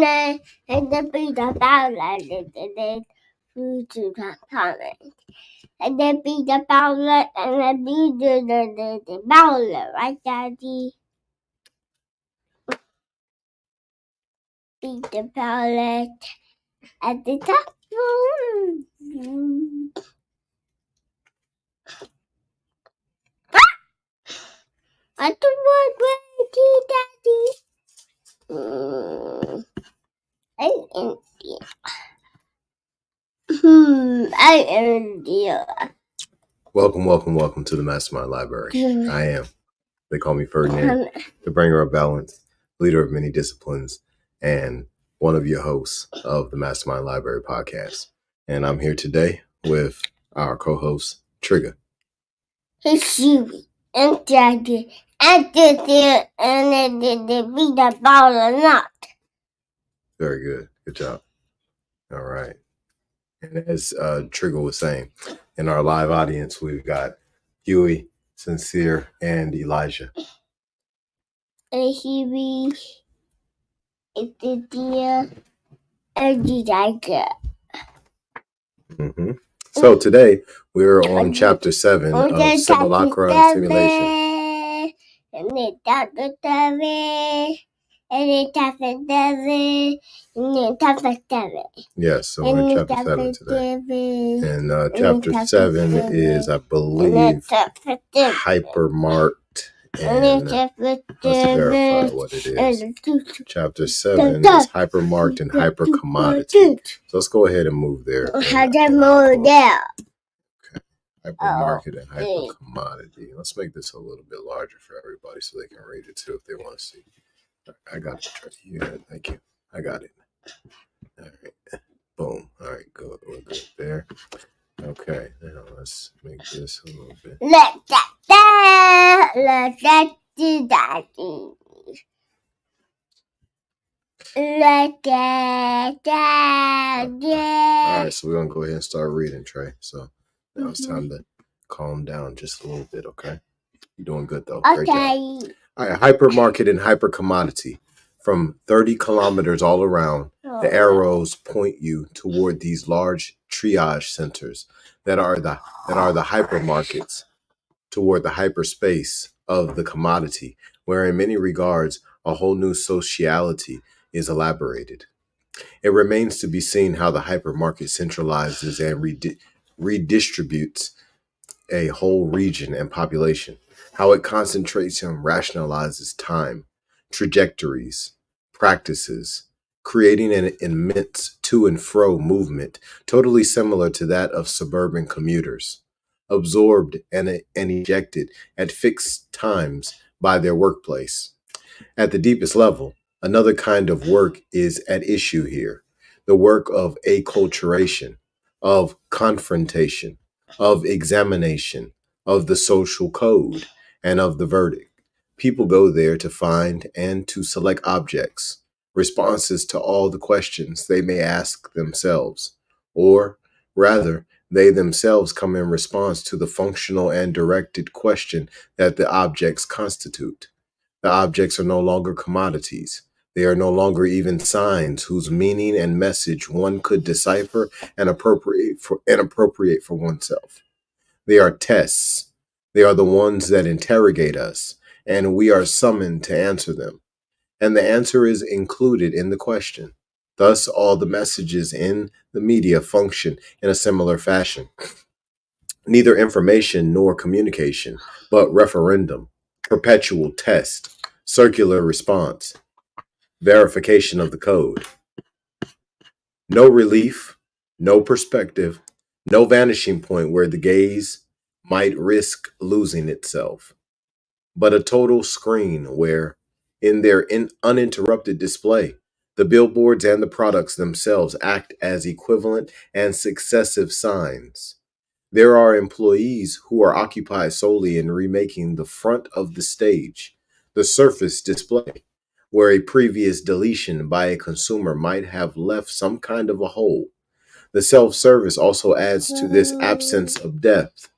then be the ballot, and then be the ballot. And then be the ballot, and then be the ballot, right, Daddy? Be the ballot at the top. I don't want Daddy. I India. Welcome to the MasterMind Library. I am. They call me Ferdinand, the bringer of balance, leader of many disciplines, and one of your hosts of the MasterMind Library podcast. And I'm here today with our co-host, Trigger. Hey, Siri, and Daddy, and the be the ball or not. Very good. Good job. All right. And as Trigger was saying, in our live audience, we've got Huey, Sincere, and Elijah. And Siri, it's the dear, and the tiger. Mm-hmm. So today we're on chapter 7 of Simulacra Simulation. And then chapter 7. And then chapter 7. And then chapter 7. Yes, so we're in chapter 7 today. And chapter 7 is, I believe, hypermarked. And let's verify what it is. Chapter 7 is hypermarked and hypercommodity. So let's go ahead and move there. How to move there? Okay. Hypermarket and hypercommodity. Let's make this a little bit larger for everybody so they can read it too if they want to see. I got it. Yeah, thank you. I got it. All right. Boom. All right, good. We're good there. Okay, now let's make this a little bit. Let that do that. All right, so we're going to go ahead and start reading, Trey. So now it's time to calm down just a little bit, okay? You're doing good, though. Okay. Great job. All right, hypermarket and hypercommodity. From 30 kilometers all around, the arrows point you toward these large triage centers that are the hypermarkets, toward the hyperspace of the commodity, where in many regards a whole new sociality is elaborated. It remains to be seen how the hypermarket centralizes and redistributes a whole region and population, how it concentrates and rationalizes time, trajectories, practices, creating an immense to and fro movement totally similar to that of suburban commuters, absorbed and ejected at fixed times by their workplace. At the deepest level, another kind of work is at issue here, the work of acculturation, of confrontation, of examination, of the social code, and of the verdict. People go there to find and to select objects, responses to all the questions they may ask themselves, or rather, they themselves come in response to the functional and directed question that the objects constitute. The objects are no longer commodities. They are no longer even signs whose meaning and message one could decipher and appropriate for oneself. They are tests. They are the ones that interrogate us, and we are summoned to answer them. And the answer is included in the question. Thus, all the messages in the media function in a similar fashion. Neither information nor communication, but referendum, perpetual test, circular response, verification of the code. No relief, no perspective, no vanishing point where the gaze might risk losing itself, but a total screen where, in their uninterrupted display, the billboards and the products themselves act as equivalent and successive signs. There are employees who are occupied solely in remaking the front of the stage, the surface display, where a previous deletion by a consumer might have left some kind of a hole. The self-service also adds to this absence of depth.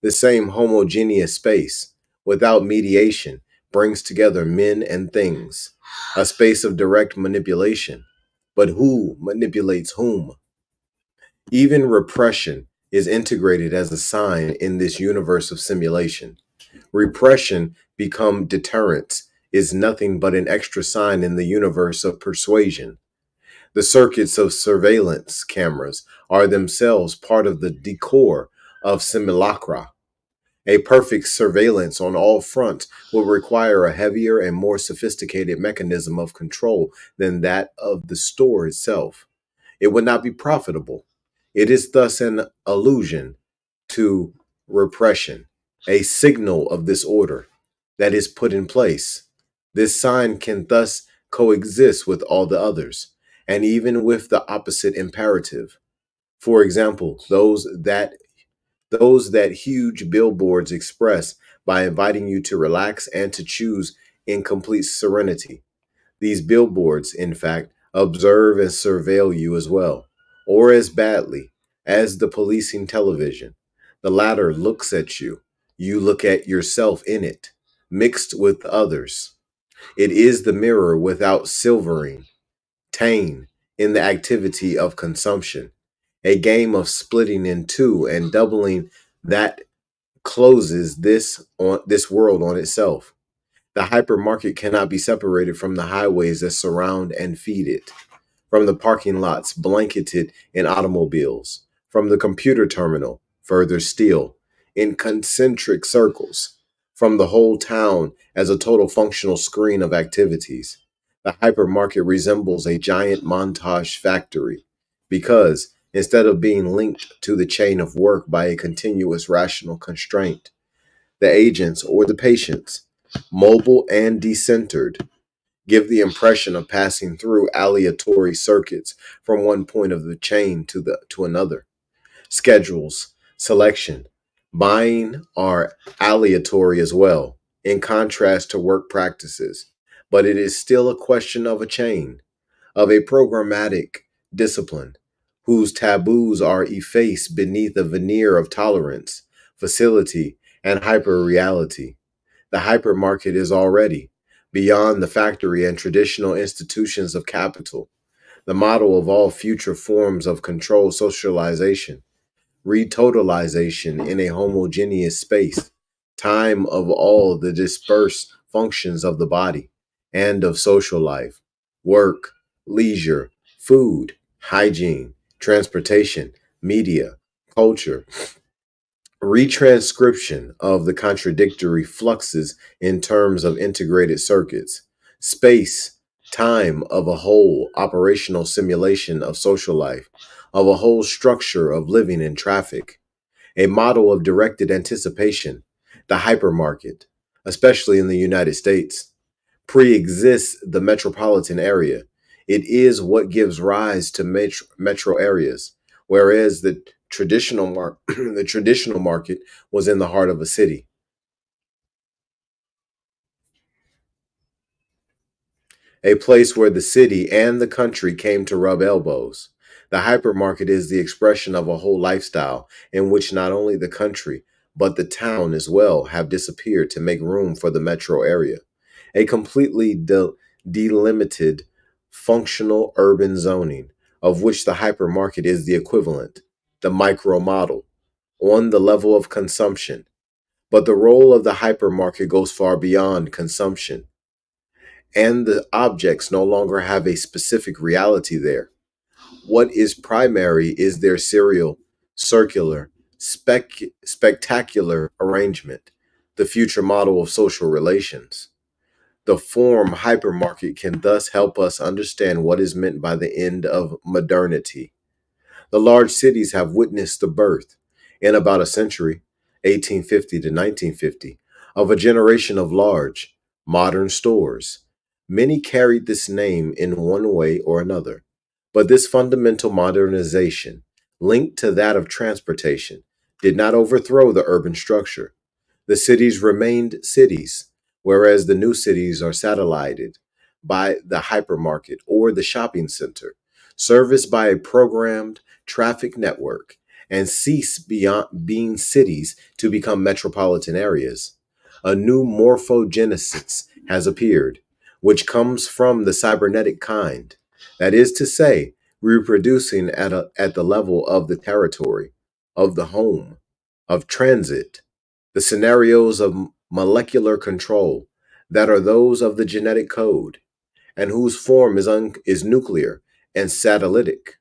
The same homogeneous space, without mediation, brings together men and things, a space of direct manipulation. But who manipulates whom? Even repression is integrated as a sign in this universe of simulation. Repression become deterrence is nothing but an extra sign in the universe of persuasion. The circuits of surveillance cameras are themselves part of the decor of simulacra. A perfect surveillance on all fronts will require a heavier and more sophisticated mechanism of control than that of the store itself. It would not be profitable. It is thus an allusion to repression, a signal of this order that is put in place. This sign can thus coexist with all the others, and even with the opposite imperative. For example, those that huge billboards express by inviting you to relax and to choose in complete serenity. These billboards, in fact, observe and surveil you as well, or as badly as the policing television. The latter looks at you. You look at yourself in it, mixed with others. It is the mirror without silvering, tane in the activity of consumption, a game of splitting in two and doubling that closes this world on itself. The hypermarket cannot be separated from the highways that surround and feed it, from the parking lots blanketed in automobiles, from the computer terminal, further still, in concentric circles, from the whole town as a total functional screen of activities. The hypermarket resembles a giant montage factory because, instead of being linked to the chain of work by a continuous rational constraint, the agents or the patients, mobile and decentered, give the impression of passing through aleatory circuits from one point of the chain to another. Schedules, selection, buying are aleatory as well, in contrast to work practices, but it is still a question of a chain, of a programmatic discipline whose taboos are effaced beneath a veneer of tolerance, facility, and hyperreality. The hypermarket is already beyond the factory and traditional institutions of capital, the model of all future forms of controlled socialization, retotalization in a homogeneous space, time of all the dispersed functions of the body and of social life, work, leisure, food, hygiene, transportation, media, culture, retranscription of the contradictory fluxes in terms of integrated circuits, space, time of a whole operational simulation of social life, of a whole structure of living and traffic, a model of directed anticipation, the hypermarket, especially in the United States, pre-exists the metropolitan area. It is what gives rise to metro areas, whereas the traditional market was in the heart of a city, a place where the city and the country came to rub elbows. The hypermarket is the expression of a whole lifestyle in which not only the country, but the town as well have disappeared to make room for the metro area, a completely delimited functional urban zoning, of which the hypermarket is the equivalent, the micro model, on the level of consumption. But the role of the hypermarket goes far beyond consumption, and the objects no longer have a specific reality there. What is primary is their serial, circular, spectacular arrangement, the future model of social relations. The form hypermarket can thus help us understand what is meant by the end of modernity. The large cities have witnessed the birth, in about a century, 1850 to 1950, of a generation of large, modern stores. Many carried this name in one way or another, but this fundamental modernization, linked to that of transportation, did not overthrow the urban structure. The cities remained cities, whereas the new cities are satellited by the hypermarket or the shopping center, serviced by a programmed traffic network, and cease beyond being cities to become metropolitan areas. A new morphogenesis has appeared, which comes from the cybernetic kind. That is to say, reproducing at the level of the territory, of the home, of transit, the scenarios of molecular control that are those of the genetic code, and whose form is nuclear and satellitic.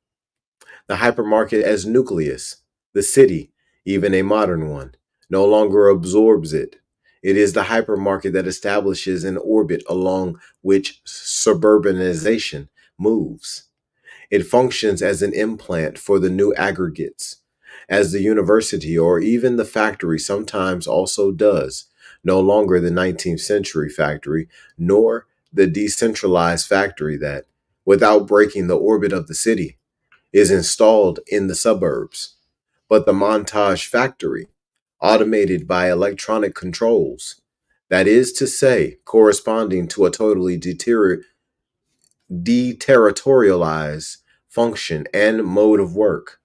The hypermarket as nucleus, the city, even a modern one, no longer absorbs it. It is the hypermarket that establishes an orbit along which suburbanization moves. It functions as an implant for the new aggregates, as the university or even the factory sometimes also does, no longer the 19th century factory, nor the decentralized factory that, without breaking the orbit of the city, is installed in the suburbs, but the montage factory, automated by electronic controls, that is to say, corresponding to a totally deterritorialized function and mode of work.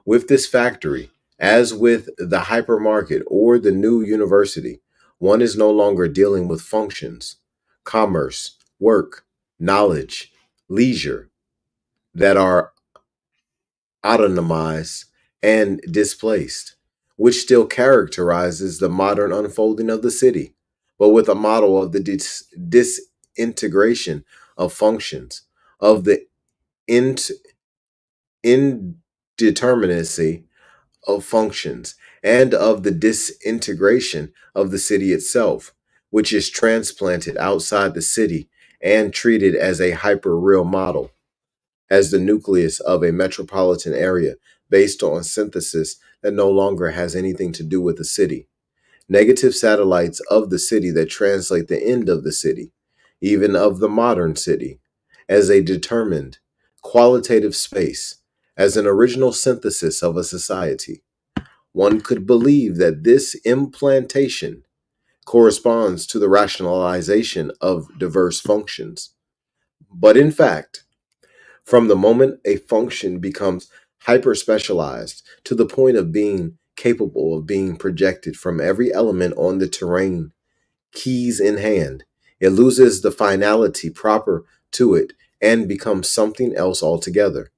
With this factory, as with the hypermarket or the new university, one is no longer dealing with functions, commerce, work, knowledge, leisure that are autonomized and displaced, which still characterizes the modern unfolding of the city, but with a model of the disintegration of functions, of the int- indeterminacy of functions, and of the disintegration of the city itself, which is transplanted outside the city and treated as a hyper-real model, as the nucleus of a metropolitan area based on synthesis that no longer has anything to do with the city. Negative satellites of the city that translate the end of the city, even of the modern city, as a determined, qualitative space, as an original synthesis of a society. One could believe that this implantation corresponds to the rationalization of diverse functions. But in fact, from the moment a function becomes hyper specialized to the point of being capable of being projected from every element on the terrain, keys in hand, it loses the finality proper to it and becomes something else altogether.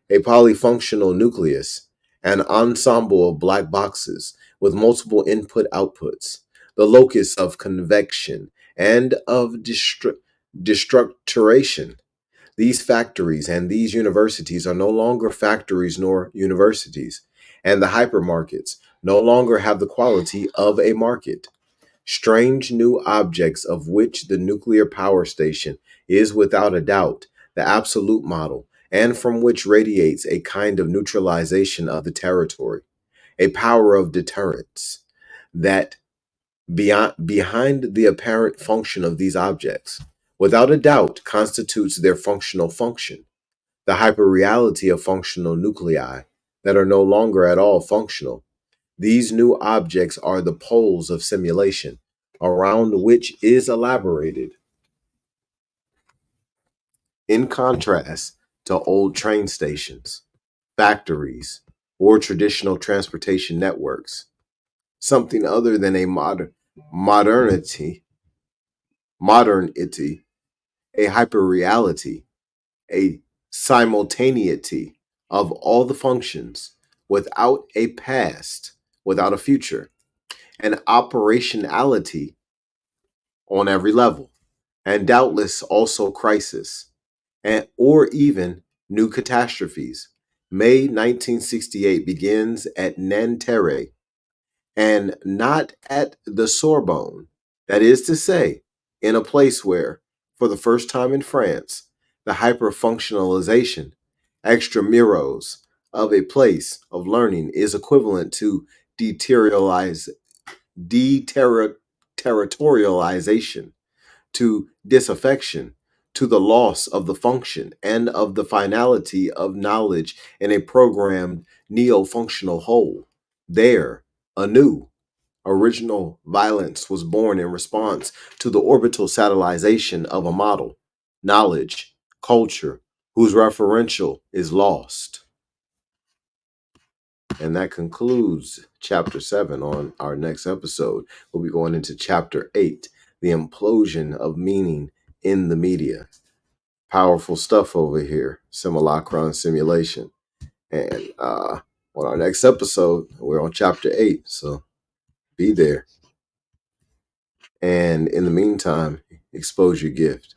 A polyfunctional nucleus, an ensemble of black boxes with multiple input outputs, the locus of convection and of destructuration. These factories and these universities are no longer factories nor universities, and the hypermarkets no longer have the quality of a market. Strange new objects of which the nuclear power station is without a doubt the absolute model, and from which radiates a kind of neutralization of the territory, a power of deterrence that behind the apparent function of these objects, without a doubt constitutes their functional function, the hyperreality of functional nuclei that are no longer at all functional. These new objects are the poles of simulation, around which is elaborated, in contrast to old train stations, factories, or traditional transportation networks, something other than a modernity, modernity, a hyperreality, a simultaneity of all the functions without a past, without a future, an operationality on every level, and doubtless also crisis, and, or even new catastrophes. May 1968 begins at Nanterre and not at the Sorbonne. That is to say, in a place where, for the first time in France, the hyperfunctionalization, extramuros, of a place of learning is equivalent to deterritorialization, to disaffection, to the loss of the function and of the finality of knowledge in a programmed neo-functional whole. There, anew, original violence was born in response to the orbital satellization of a model, knowledge, culture, whose referential is lost. And that concludes chapter 7. On our next episode, we'll be going into chapter 8, the implosion of meaning in the media. Powerful stuff over here. Simulacra Simulation. And on our next episode, we're on chapter 8. So be there. And in the meantime, expose your gift.